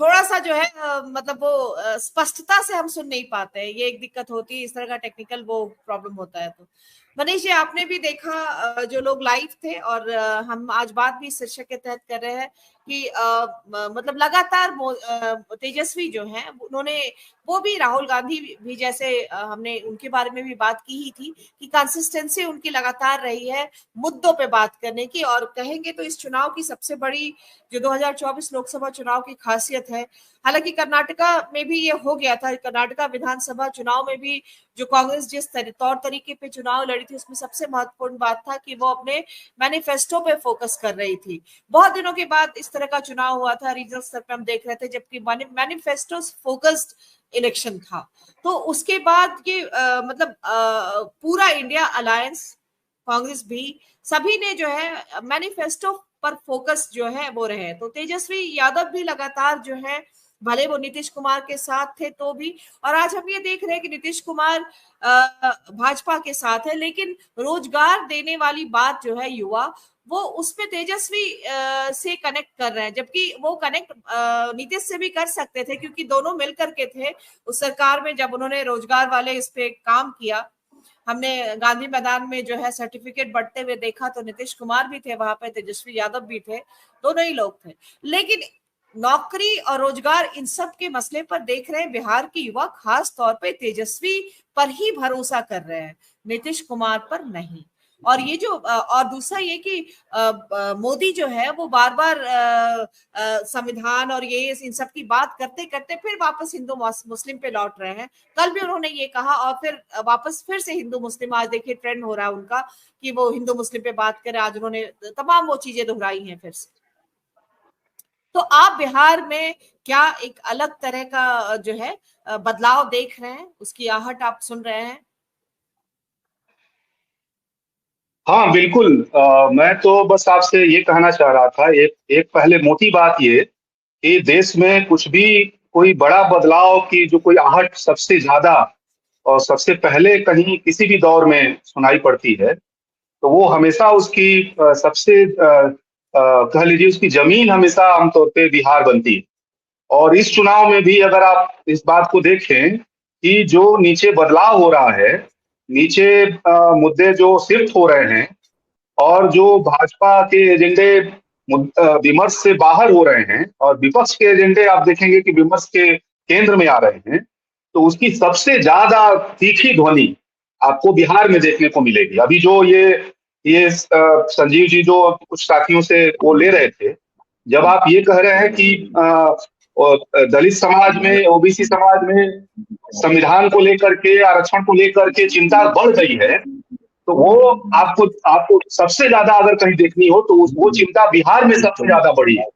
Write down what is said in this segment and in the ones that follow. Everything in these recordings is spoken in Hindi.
थोड़ा सा जो है मतलब वो स्पष्टता से हम सुन नहीं पाते हैं, ये एक दिक्कत होती है, इस तरह का टेक्निकल वो प्रॉब्लम होता है। तो मनीष जी, आपने भी देखा जो लोग लाइव थे, और हम आज बात भी इस शीर्षक के तहत कर रहे हैं कि मतलब लगातार तेजस्वी जो हैं उन्होंने, वो भी राहुल गांधी भी जैसे हमने उनके बारे में भी बात की ही थी कि कंसिस्टेंसी उनकी लगातार रही है मुद्दों पे बात करने की। और कहेंगे तो इस चुनाव की सबसे बड़ी जो 2024 लोकसभा चुनाव की खासियत है, हालांकि कर्नाटका में भी ये हो गया था, कर्नाटका विधानसभा चुनाव में भी जो कांग्रेस जिस तौर तरीके पे चुनाव लड़ी थी, उसमें सबसे महत्वपूर्ण बात था कि वो अपने मैनिफेस्टो पे फोकस कर रही थी। बहुत दिनों के बाद इस तरह का चुनाव हुआ था, रीजनल स्तर पे हम देख रहे थे, जबकि मैनिफेस्टो फोकस्ड इलेक्शन था। तो उसके बाद ये मतलब पूरा इंडिया अलायंस, कांग्रेस भी, सभी ने जो है मैनिफेस्टो पर फोकस जो है वो रहे। तो तेजस्वी यादव भी लगातार जो है, भले वो नीतीश कुमार के साथ थे तो भी, और आज हम ये देख रहे हैं कि नीतीश कुमार भाजपा के साथ है, लेकिन रोजगार देने वाली बात जो है युवा, वो उसमें तेजस्वी से कनेक्ट कर रहे हैं, जबकि वो कनेक्ट नीतीश से भी कर सकते थे, क्योंकि दोनों मिलकर के थे उस सरकार में जब उन्होंने रोजगार वाले इस पे काम किया। हमने गांधी मैदान में जो है सर्टिफिकेट बढ़ते हुए देखा, तो नीतीश कुमार भी थे वहां पे, तेजस्वी यादव भी थे, दोनों ही लोग थे। लेकिन नौकरी और रोजगार, इन सब के मसले पर देख रहे हैं बिहार के युवा खास तौर पे तेजस्वी पर ही भरोसा कर रहे हैं, नीतीश कुमार पर नहीं। और ये जो और दूसरा ये कि मोदी जो है वो बार बार संविधान और ये इन सब की बात करते करते फिर वापस हिंदू मुस्लिम पे लौट रहे हैं। कल भी उन्होंने ये कहा, और फिर वापस फिर से हिंदू मुस्लिम, आज देखिए ट्रेंड हो रहा है उनका कि वो हिंदू मुस्लिम पे बात करें, आज उन्होंने तमाम वो चीजें दोहराई हैं फिर से। तो आप बिहार में क्या एक अलग तरह का जो है बदलाव देख रहे हैं, उसकी आहट आप सुन रहे हैं? हाँ बिल्कुल। मैं तो बस आपसे ये कहना चाह रहा था, एक एक पहले मोटी बात ये कि देश में कुछ भी कोई बड़ा बदलाव की जो कोई आहट सबसे ज्यादा और सबसे पहले कहीं किसी भी दौर में सुनाई पड़ती है, तो वो हमेशा उसकी सबसे कह लीजिए उसकी जमीन हमेशा आमतौर पे बिहार बनती है। और इस चुनाव में भी अगर आप इस बात को देखें कि जो नीचे बदलाव हो रहा है, नीचे मुद्दे जो शिफ्ट हो रहे हैं, और जो भाजपा के एजेंडे विमर्श से बाहर हो रहे हैं, और विपक्ष के एजेंडे आप देखेंगे कि विमर्श के केंद्र में आ रहे हैं, तो उसकी सबसे ज्यादा तीखी ध्वनि आपको बिहार में देखने को मिलेगी। अभी जो ये संजीव जी जो कुछ साथियों से वो ले रहे थे, जब आप ये कह रहे हैं कि दलित समाज में, ओबीसी समाज में संविधान को लेकर के, आरक्षण को लेकर के चिंता बढ़ गई है, तो वो आपको आपको सबसे ज्यादा अगर कहीं देखनी हो तो वो चिंता बिहार में सबसे ज्यादा बड़ी है।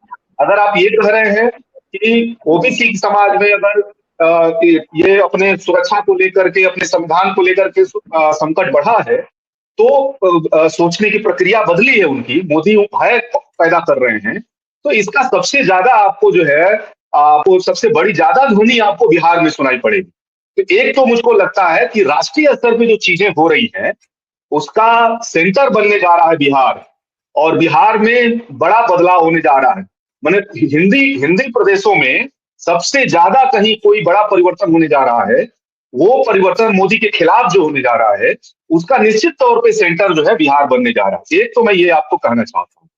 अगर आप ये कह रहे हैं कि ओबीसी समाज में अगर ये अपने सुरक्षा को लेकर के, अपने संविधान को लेकर के संकट बढ़ा है, तो सोचने की प्रक्रिया बदली है उनकी, मोदी भय पैदा कर रहे हैं, तो इसका सबसे ज्यादा आपको जो है, आपको सबसे बड़ी ज्यादा ध्वनि आपको बिहार में सुनाई पड़ेगी। तो एक तो मुझको लगता है कि राष्ट्रीय स्तर पे जो चीजें हो रही हैं, उसका सेंटर बनने जा रहा है बिहार, और बिहार में बड़ा बदलाव होने जा रहा है। मैंने हिंदी हिंदी प्रदेशों में सबसे ज्यादा कहीं कोई बड़ा परिवर्तन होने जा रहा है, वो परिवर्तन मोदी के खिलाफ जो होने जा रहा है, उसका निश्चित तौर पे सेंटर जो है बिहार बनने जा रहा है। एक तो मैं ये आपको कहना चाहता हूँ,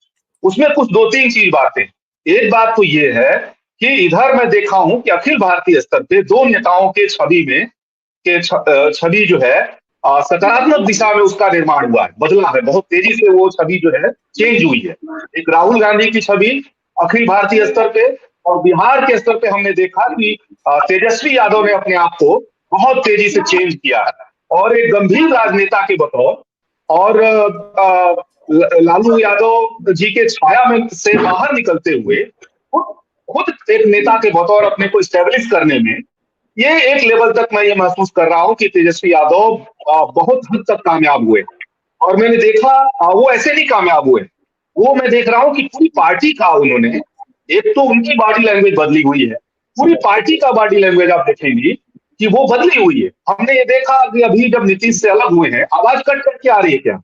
उसमें कुछ दो तीन चीज बातें। एक बात तो ये है कि इधर मैं देखा हूं कि अखिल भारतीय स्तर पे दो नेताओं के छवि में छवि जो है सकारात्मक दिशा में उसका निर्माण हुआ है, बदला है, बहुत तेजी से वो छवि जो है चेंज हुई है। एक राहुल गांधी की छवि अखिल भारतीय स्तर पे, और बिहार के स्तर पे हमने देखा कि तेजस्वी यादव ने अपने आप को बहुत तेजी से चेंज किया है, और एक गंभीर राजनेता के बतौर, और लालू यादव जी के छाया में से बाहर निकलते हुए खुद खुद एक नेता के बतौर अपने को स्टेब्लिश करने में, ये एक लेवल तक मैं ये महसूस कर रहा हूं कि तेजस्वी यादव बहुत हद तक कामयाब हुए। और मैंने देखा वो ऐसे नहीं कामयाब हुए, वो मैं देख रहा हूं कि पूरी पार्टी का उन्होंने, एक तो उनकी बॉडी लैंग्वेज बदली हुई है, पूरी पार्टी का बॉडी लैंग्वेज आप देखेंगी कि वो बदली हुई है। हमने ये देखा कि अभी जब नीतीश से अलग हुए हैं, आवाज कट करके आ रही है क्या?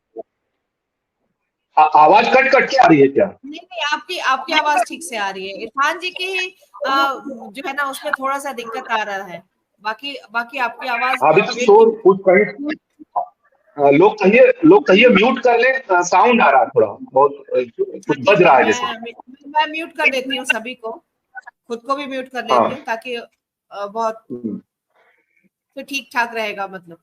आवाज कट कट के आ रही है क्या? नहीं नहीं, आपकी आवाज ठीक से आ रही है। इरफान जी की जो है ना उसमें थोड़ा सा दिक्कत आ रहा है, बाकी बाकी आपकी आवाज अभी वेल शोर की। कुछ कहीं लोग कहिए म्यूट कर ले, साउंड आ रहा है थोड़ा बहुत, हाँ कुछ बज ठीक रहा है, है जैसे। मैं म्यूट कर देती हूँ सभी को, खुद को भी म्यूट कर लेती हाँ। हूँ ताकि बहुत फिर ठीक ठाक रहेगा मतलब।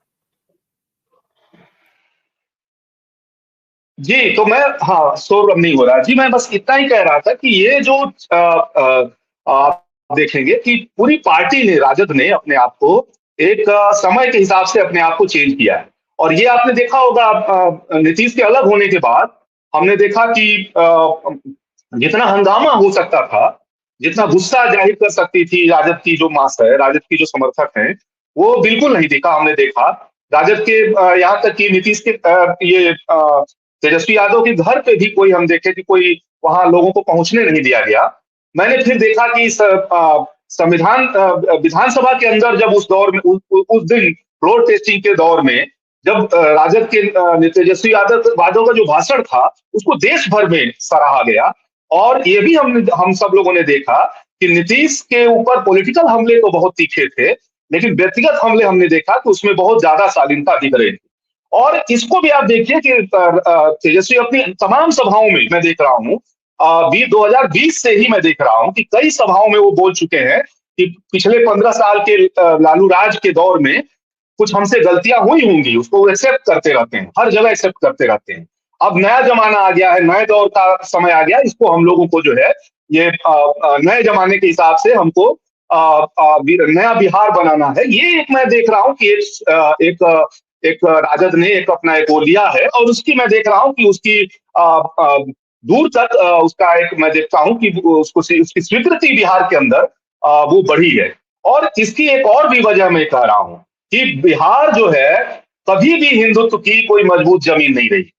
जी तो मैं, हाँ शोर अब नहीं हो रहा जी, मैं बस इतना ही कह रहा था कि ये जो आप देखेंगे कि पूरी पार्टी ने, राजद ने अपने आप को एक समय के हिसाब से अपने आप को चेंज किया है। और ये आपने देखा होगा नीतीश के अलग होने के बाद हमने देखा कि जितना हंगामा हो सकता था, जितना गुस्सा जाहिर कर सकती थी राजद की जो मास है, राजद की जो समर्थक हैं, वो बिल्कुल नहीं देखा हमने देखा। राजद के यहाँ तक कि नीतीश के ये तेजस्वी यादव के घर पे भी कोई हम देखे कि कोई वहां लोगों को पहुंचने नहीं दिया गया। मैंने फिर देखा कि संविधान विधानसभा के अंदर जब उस दौर में उस दिन फ्लोर टेस्टिंग के दौर में जब राजद के तेजस्वी यादव का जो भाषण था उसको देश भर में सराहा गया। और ये भी हम सब लोगों ने देखा कि नीतीश के ऊपर पॉलिटिकल हमले तो बहुत तीखे थे, लेकिन व्यक्तिगत हमले हमने देखा कि उसमें बहुत ज्यादा शालीनता दिख रही थी। और इसको भी आप देखिए कि तेजस्वी अपनी तमाम सभाओं में मैं देख रहा हूँ, 2020 से ही मैं देख रहा हूँ कि कई सभाओं में वो बोल चुके हैं कि पिछले 15 साल के लालू राज के दौर में कुछ हमसे गलतियां हुई होंगी, उसको वो एक्सेप्ट करते रहते हैं, हर जगह एक्सेप्ट करते रहते हैं। अब नया जमाना आ गया है, नए दौर का समय आ गया, इसको हम लोगों को जो है ये नए जमाने के हिसाब से हमको नया बिहार बनाना है। ये एक मैं देख रहा हूँ कि एक राजद ने एक अपना एक वो लिया है, और उसकी मैं देख रहा हूँ कि उसकी दूर तक उसका एक मैं देखता हूँ कि उसको उसकी स्वीकृति बिहार के अंदर वो बढ़ी है। और इसकी एक और भी वजह मैं कह रहा हूँ कि बिहार जो है कभी भी हिंदुत्व की कोई मजबूत जमीन नहीं रही।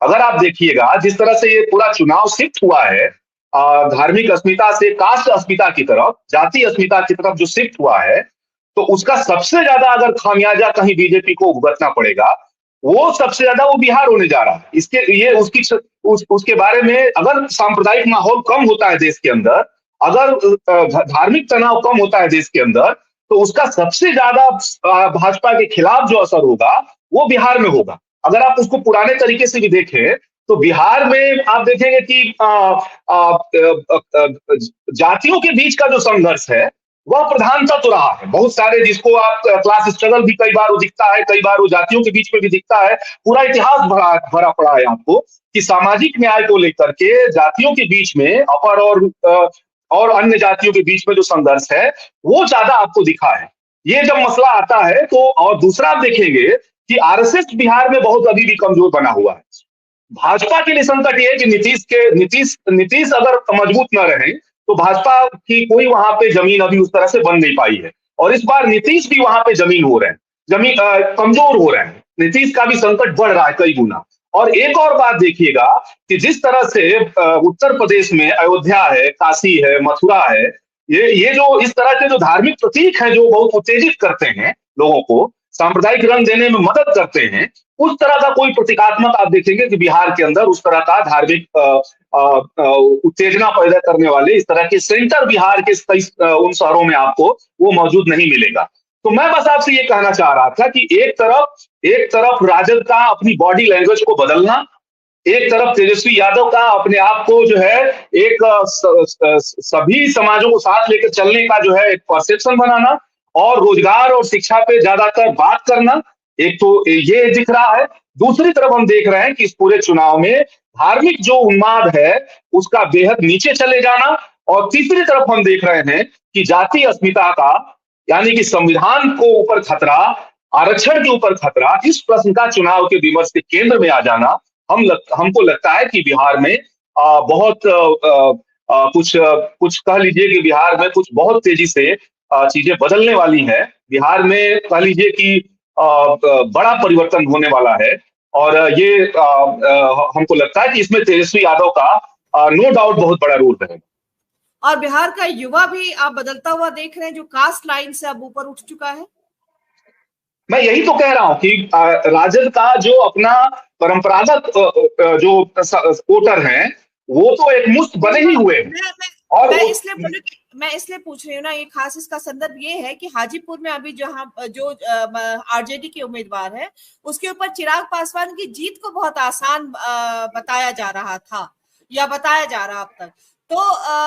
अगर आप देखिएगा जिस तरह से ये पूरा चुनाव शिफ्ट हुआ है धार्मिक अस्मिता से कास्ट अस्मिता की तरफ, जाति अस्मिता की तरफ जो शिफ्ट हुआ है, तो उसका सबसे ज्यादा अगर खामियाजा कहीं बीजेपी को भुगतना पड़ेगा, वो सबसे ज्यादा वो बिहार होने जा रहा है। इसके ये उसके बारे में अगर सांप्रदायिक माहौल कम होता है देश के अंदर, अगर धार्मिक तनाव कम होता है देश के अंदर, तो उसका सबसे ज्यादा भाजपा के खिलाफ जो असर होगा वो बिहार में होगा। अगर आप उसको पुराने तरीके से भी देखें तो बिहार में आप देखेंगे कि जातियों के बीच का जो संघर्ष है वह प्रधानता तो रहा है। बहुत सारे जिसको आप क्लास स्ट्रगल भी कई बार वो दिखता है, कई बार वो जातियों के बीच में भी दिखता है। पूरा इतिहास भरा पड़ा है आपको कि सामाजिक न्याय को लेकर के जातियों के बीच में अपर और अन्य जातियों के बीच में जो संघर्ष है वो ज्यादा आपको दिखा है। ये जब मसला आता है तो, और दूसरा आप देखेंगे कि आरएसएस बिहार में बहुत अभी भी कमजोर बना हुआ है। भाजपा के लिए संकट ये है कि नीतीश अगर मजबूत न रहे तो भाजपा की कोई वहां पे जमीन अभी उस तरह से बन नहीं पाई है। और इस बार नीतीश भी वहां पे कमजोर हो रहे हैं। नीतीश का भी संकट बढ़ रहा है कई गुना। और एक और बात देखिएगा कि जिस तरह से उत्तर प्रदेश में अयोध्या है, काशी है, मथुरा है, ये जो इस तरह के जो धार्मिक प्रतीक हैं जो बहुत उत्तेजित करते हैं लोगों को, सांप्रदायिक रंग देने में मदद करते हैं, उस तरह का कोई प्रतीकात्मक आप देखेंगे कि बिहार के अंदर उस तरह का धार्मिक उत्तेजना पैदा करने वाले इस तरह के सेंटर बिहार के उन शहरों में आपको वो मौजूद नहीं मिलेगा। तो मैं बस आपसे ये कहना चाह रहा था कि एक तरफ राजद का अपनी बॉडी लैंग्वेज को बदलना, एक तरफ तेजस्वी यादव का अपने आप को जो है एक सभी समाजों को साथ लेकर चलने का जो है एक परसेप्शन बनाना, और रोजगार और शिक्षा पे ज्यादातर बात करना, एक तो ये दिख रहा है। दूसरी तरफ हम देख रहे हैं कि इस पूरे चुनाव में धार्मिक जो उन्माद है उसका बेहद नीचे चले जाना, और तीसरी तरफ हम देख रहे हैं कि जाति अस्मिता का, यानी कि संविधान को ऊपर खतरा, आरक्षण के ऊपर खतरा, इस प्रश्न का चुनाव के विमर्श के केंद्र में आ जाना हमको लगता है कि बिहार में बहुत कुछ कह लीजिए कि बिहार में कुछ बहुत तेजी से चीजें बदलने वाली हैं। बिहार में कह लीजिए कि बड़ा परिवर्तन होने वाला है। और ये हमको लगता है कि इसमें तेजस्वी यादव का नो डाउट बहुत बड़ा रोल रहेगा। और बिहार का युवा भी आप बदलता हुआ देख रहे हैं जो कास्ट लाइन से अब ऊपर उठ चुका है। मैं यही तो कह रहा हूं कि राजद का जो अपना परंपरागत जो वोटर हैं, वो तो एक मुश्त बने ही हुए हैं। और मैं इसलिए पूछ रही हूँ ना, ये खास इसका संदर्भ ये है कि हाजीपुर में अभी जो आरजेडी के उम्मीदवार है, उसके ऊपर चिराग पासवान की जीत को बहुत आसान बताया जा रहा था, या बताया जा रहा अब तक। तो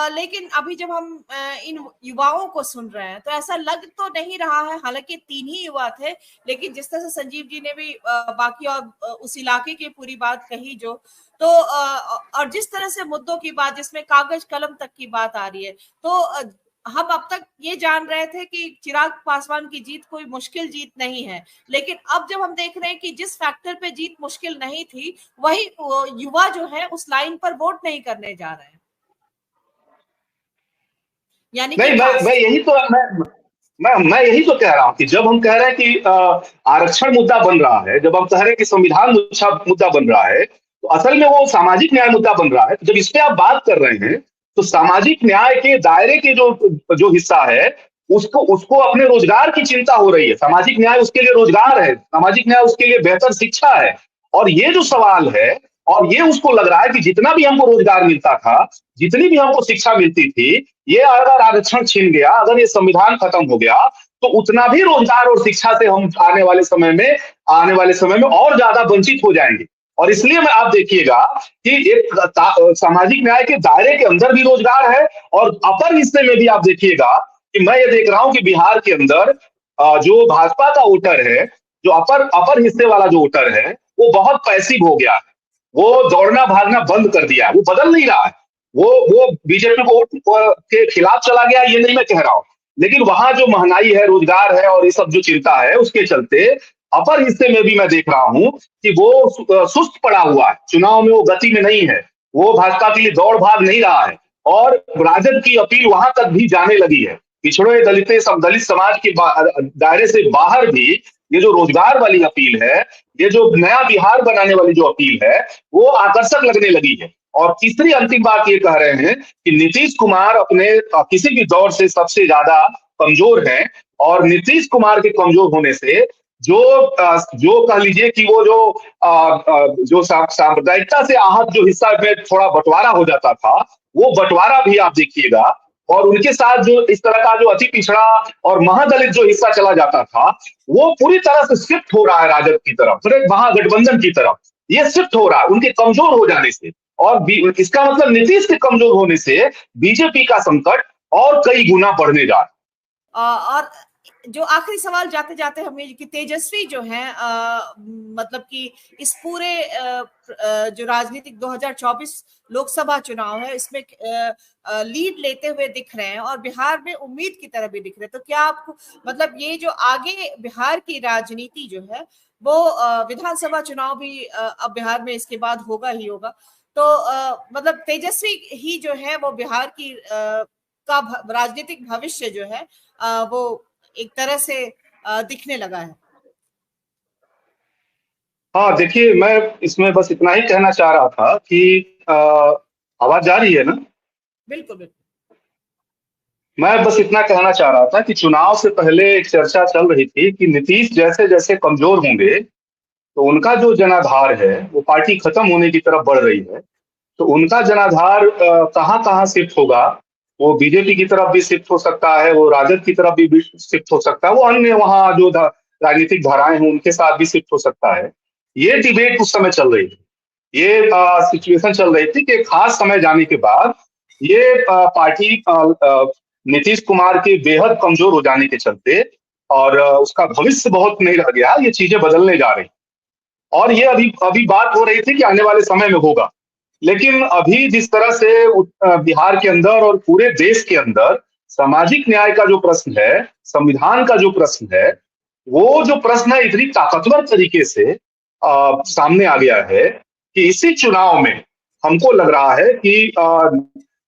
लेकिन अभी जब हम इन युवाओं को सुन रहे हैं तो ऐसा लग तो नहीं रहा है, हालांकि 3 ही युवा थे, लेकिन जिस तरह से संजीव जी ने भी बाकी और उस इलाके की पूरी बात कही जो, तो और जिस तरह से मुद्दों की बात, जिसमें कागज कलम तक की बात आ रही है, तो हम अब तक ये जान रहे थे कि चिराग पासवान की जीत कोई मुश्किल जीत नहीं है, लेकिन अब जब हम देख रहे हैं कि जिस फैक्टर पे जीत मुश्किल नहीं थी, वही युवा जो है उस लाइन पर वोट नहीं करने जा रहे हैं। यानी नहीं, मैं यही तो मैं यही तो कह रहा हूं कि जब हम कह रहे हैं कि आरक्षण मुद्दा बन रहा है, जब हम कह रहे हैं कि संविधान मुद्दा बन रहा है, तो असल में वो सामाजिक न्याय मुद्दा बन रहा है। जब इस पे आप बात कर रहे हैं, तो सामाजिक न्याय के दायरे के जो जो हिस्सा है, उसको उसको अपने रोजगार की चिंता हो रही है। सामाजिक न्याय उसके लिए रोजगार है, सामाजिक न्याय उसके लिए बेहतर शिक्षा है। और ये जो सवाल है, और ये उसको लग रहा है कि जितना भी हमको रोजगार मिलता था, जितनी भी हमको शिक्षा मिलती थी, ये अगर आरक्षण छीन गया, अगर ये संविधान खत्म हो गया, तो उतना भी रोजगार और शिक्षा से हम आने वाले समय में और ज्यादा वंचित हो जाएंगे। और इसलिए मैं आप देखिएगा कि एक सामाजिक न्याय के दायरे के अंदर भी रोजगार है, और अपर हिस्से में भी आप देखिएगा कि मैं ये देख रहा हूं कि बिहार के अंदर जो भाजपा का वोटर है, जो अपर हिस्से वाला जो वोटर है, वो बहुत पैसिव हो गया है। वो दौड़ना भागना बंद कर दिया है, वो बदल नहीं रहा है। वो बीजेपी को के खिलाफ चला गया, ये नहीं मैं कह रहा हूं, लेकिन वहां जो महंगाई है, रोजगार है और ये सब जो चिंता है, उसके चलते अपर हिस्से में भी मैं देख रहा हूं कि वो सुस्त पड़ा हुआ है, चुनाव में वो गति में नहीं है, वो भाजपा के लिए दौड़ भाग नहीं रहा है। और राजद की अपील वहां तक भी जाने लगी है। पिछड़े दलित समाज के दायरे से बाहर भी ये जो रोजगार वाली अपील है, ये जो नया बिहार बनाने वाली जो अपील है, वो आकर्षक लगने लगी है। और तीसरी अंतिम बात ये कह रहे हैं कि नीतीश कुमार अपने किसी भी दौर से सबसे ज्यादा कमजोर हैं, और नीतीश कुमार के कमजोर होने से जो कह लीजिए कि वो जो सांप्रदायिकता से आहत जो हिस्सा में थोड़ा बंटवारा हो जाता था, वो बंटवारा भी आप देखिएगा। और उनके साथ जो इस तरह का जो अति पिछड़ा और महादलित जो हिस्सा चला जाता था, वो पूरी तरह से शिफ्ट हो रहा है राजद की तरफ, फिर एक महागठबंधन की तरफ ये शिफ्ट हो रहा है उनके कमजोर हो जाने से। और इसका मतलब नीतीश के कमजोर होने से बीजेपी का संकट और कई गुना बढ़ने जा रहा है। और जो आखिरी सवाल जाते जाते हमें कि तेजस्वी जो है मतलब कि इस पूरे जो राजनीतिक 2024 लोकसभा चुनाव है, इसमें लीड लेते हुए दिख रहे हैं और बिहार में उम्मीद की तरह भी दिख रहे हैं, तो क्या आपको मतलब ये जो आगे बिहार की राजनीति जो है वो विधानसभा चुनाव भी अब बिहार में इसके बाद होगा ही होगा, तो मतलब तेजस्वी ही जो है वो बिहार की का राजनीतिक भविष्य जो है वो एक तरह से दिखने लगा है? हाँ, देखिए, मैं इसमें बस इतना ही कहना चाह रहा था कि आवाज जा रही है ना? बिल्कुल बिल्कुल। मैं बस इतना कहना चाह रहा था कि चुनाव से पहले एक चर्चा चल रही थी कि नीतीश जैसे जैसे कमजोर होंगे, तो उनका जो जनाधार है वो पार्टी खत्म होने की तरफ बढ़ रही है, तो उनका जनाधार कहाँ कहाँ शिफ्ट होगा। वो बीजेपी की तरफ भी शिफ्ट हो सकता है, वो राजद की तरफ भी शिफ्ट हो सकता है, वो अन्य वहाँ जो राजनीतिक धाराएं हैं उनके साथ भी शिफ्ट हो सकता है। ये डिबेट उस समय चल रही थी, ये सिचुएशन चल रही थी कि खास समय जाने के बाद ये पार्टी नीतीश कुमार के बेहद कमजोर हो जाने के चलते और उसका भविष्य बहुत नहीं रह गया, ये चीजें बदलने जा रही। और ये अभी अभी बात हो रही थी कि आने वाले समय में होगा, लेकिन अभी जिस तरह से बिहार के अंदर और पूरे देश के अंदर सामाजिक न्याय का जो प्रश्न है, संविधान का जो प्रश्न है, वो जो प्रश्न है इतनी ताकतवर तरीके से सामने आ गया है कि इसी चुनाव में हमको लग रहा है कि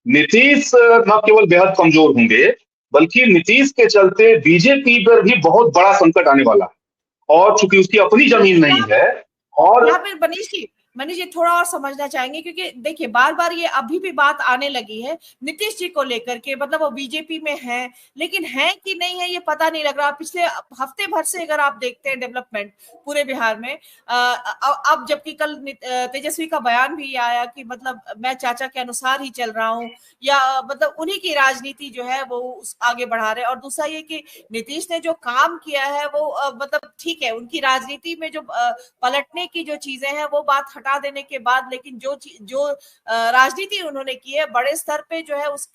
नीतीश न केवल बेहद कमजोर होंगे, बल्कि नीतीश के चलते बीजेपी पर भी बहुत बड़ा संकट आने वाला है। और चूंकि उसकी अपनी जमीन नहीं है, और यहाँ पे मनीष जी मनीष जी थोड़ा और समझना चाहेंगे, क्योंकि देखिए बार बार ये अभी भी बात आने लगी है नीतीश जी को लेकर के, मतलब वो बीजेपी में है लेकिन है कि नहीं है ये पता नहीं लग रहा। पिछले हफ्ते भर से अगर आप देखते हैं डेवलपमेंट पूरे बिहार में, अब जबकि कल तेजस्वी का बयान भी आया कि मतलब मैं चाचा के अनुसार ही चल रहा हूँ, या मतलब उन्हीं की राजनीति जो है वो आगे बढ़ा रहे हैं। और दूसरा ये कि नीतीश ने जो काम किया है वो मतलब ठीक है, उनकी राजनीति में जो पलटने की जो चीजें हैं वो बात हटा देने के बाद, लेकिन जो राजनीति उन्होंने की है बड़े स्तर पे जो है उस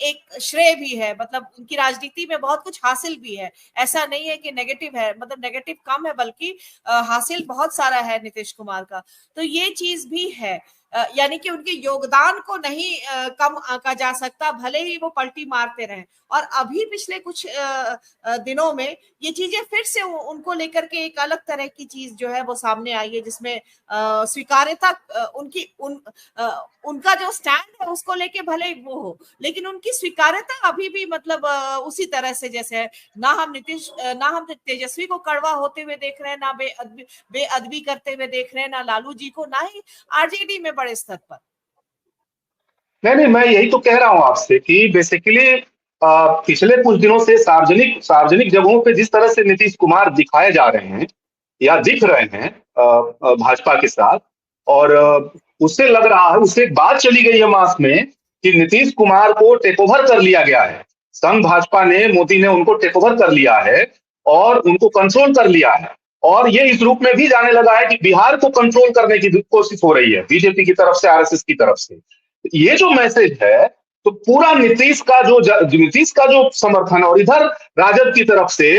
एक श्रेय भी है, मतलब उनकी राजनीति में बहुत कुछ हासिल भी है। ऐसा नहीं है कि नेगेटिव है, मतलब नेगेटिव कम है, बल्कि हासिल बहुत सारा है नीतीश कुमार का। तो ये चीज भी है, यानी कि उनके योगदान को नहीं कम आंका जा सकता, भले ही वो पलटी मारते रहे। और अभी पिछले कुछ दिनों में ये चीजें फिर से उनको लेकर के एक अलग तरह की चीज जो है वो सामने आई है, जिसमें स्वीकार्यता उनका जो स्टैंड है उसको लेके भले ही वो हो, लेकिन उनकी स्वीकार्यता अभी भी मतलब उसी तरह से जैसे है। ना हम तेजस्वी को कड़वा होते हुए देख रहे हैं, ना बेअदबी करते हुए देख रहे हैं, ना लालू जी को, ना ही आरजेडी में बड़े स्तर पर। नहीं, मैं यही तो कह रहा हूं आपसे कि बेसिकली पिछले कुछ दिनों से सार्वजनिक जगहों पे जिस तरह से नीतीश कुमार दिखाए जा रहे हैं या दिख रहे हैं भाजपा के साथ, और उससे लग रहा है, उससे एक बात चली गई है मास में कि नीतीश कुमार को टेक ओवर कर लिया गया है। संघ भाजपा ने, मोदी ने उनको टेक ओवर कर लिया है और उनको कंट्रोल कर लिया है। और ये इस रूप में भी जाने लगा है कि बिहार को कंट्रोल करने की कोशिश हो रही है बीजेपी की तरफ से, आरएसएस की तरफ से। ये जो मैसेज है, तो पूरा नीतीश का जो समर्थन, और इधर राजद की तरफ से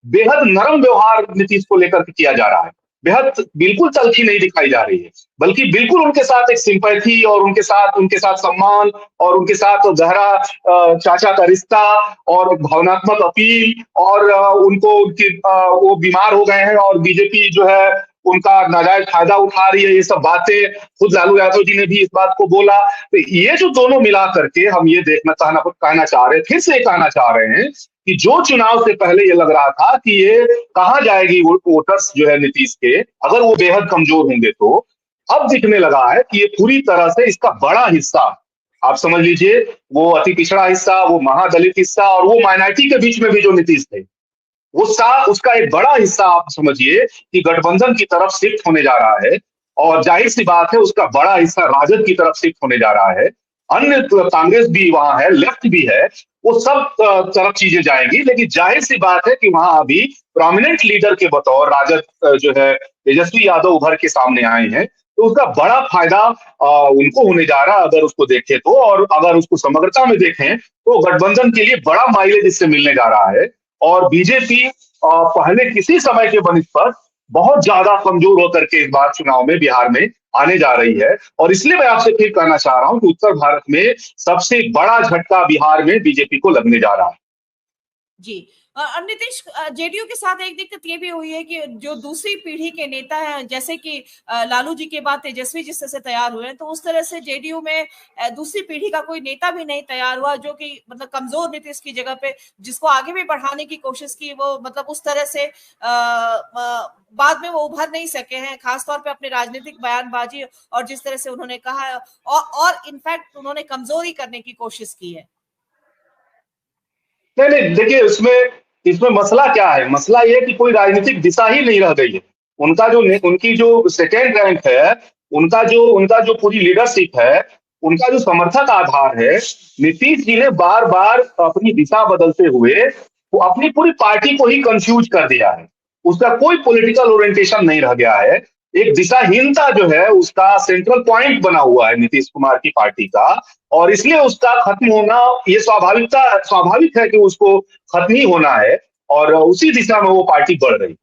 बेहद नरम व्यवहार नीतीश को लेकर के किया जा रहा है। बेहद बिल्कुल तल्खी नहीं दिखाई जा रही है, बल्कि बिल्कुल उनके साथ एक सिंपैथी और उनके साथ सम्मान और उनके साथ गहरा चाचा का रिश्ता और भावनात्मक अपील, और वो बीमार हो गए हैं और बीजेपी जो है उनका नाजायज फायदा उठा रही है, ये सब बातें खुद लालू यादव जी ने भी इस बात को बोला। तो ये जो दोनों मिला करके हम ये कहना चाह रहे हैं, फिर से कहना चाह रहे हैं कि जो चुनाव से पहले ये लग रहा था कि ये कहां जाएगी वोटर्स जो है नीतीश के, अगर वो बेहद कमजोर होंगे, तो अब दिखने लगा है कि ये पूरी तरह से इसका बड़ा हिस्सा, आप समझ लीजिए, वो अति पिछड़ा हिस्सा, वो महादलित हिस्सा और वो माइनॉरिटी के बीच में भी जो नीतीश थे, उसका एक बड़ा हिस्सा आप समझिए कि गठबंधन की तरफ शिफ्ट होने जा रहा है। और जाहिर सी बात है उसका बड़ा हिस्सा राजद की तरफ शिफ्ट होने जा रहा है। अन्य कांग्रेस भी वहां है, लेफ्ट भी है, वो सब तरफ चीजें जाएंगी। लेकिन जाहिर सी बात है कि वहां अभी प्रोमिनेंट लीडर के बतौर राजद जो है तेजस्वी यादव उभर के सामने आए हैं, तो उसका बड़ा फायदा उनको होने जा रहा है अगर उसको देखें तो। और अगर उसको समग्रता में देखें तो गठबंधन के लिए बड़ा माइलेज इससे मिलने जा रहा है। और बीजेपी पहले किसी समय के बनिस्पत बहुत ज्यादा कमजोर होकर के इस बार चुनाव में बिहार में आने जा रही है। और इसलिए मैं आपसे फिर कहना चाह रहा हूं कि उत्तर भारत में सबसे बड़ा झटका बिहार में बीजेपी को लगने जा रहा है। जी, और नीतीश, जेडीयू के साथ एक दिक्कत ये भी हुई है कि जो दूसरी पीढ़ी के नेता हैं, जैसे कि लालू जी के बाद तेजस्वी जिस तरह से तैयार हुए हैं, तो उस तरह से जेडीयू में दूसरी पीढ़ी का कोई नेता भी नहीं तैयार हुआ, जो कि मतलब कमजोर नीतीश की जगह पे जिसको आगे भी बढ़ाने की कोशिश की, वो मतलब उस तरह से बाद में वो उभर नहीं सके हैं, खासतौर पे अपनी राजनीतिक बयानबाजी और जिस तरह से उन्होंने कहा, और इनफैक्ट उन्होंने कमजोरी करने की कोशिश की है। नहीं, देखिए इसमें मसला क्या है? मसला ये कि कोई राजनीतिक दिशा ही नहीं रह गई है। उनकी जो सेकेंड रैंक है, उनका जो पूरी लीडरशिप है, उनका जो समर्थक आधार है, नीतीश जी ने बार बार अपनी दिशा बदलते हुए वो अपनी पूरी पार्टी को ही कंफ्यूज कर दिया है। उसका कोई पॉलिटिकल ओरिएंटेशन नहीं रह गया है। एक दिशाहीनता जो है उसका सेंट्रल पॉइंट बना हुआ है नीतीश कुमार की पार्टी का। और इसलिए उसका खत्म होना ये स्वाभाविक है कि उसको खत्म ही होना है, और उसी दिशा में वो पार्टी बढ़ रही है।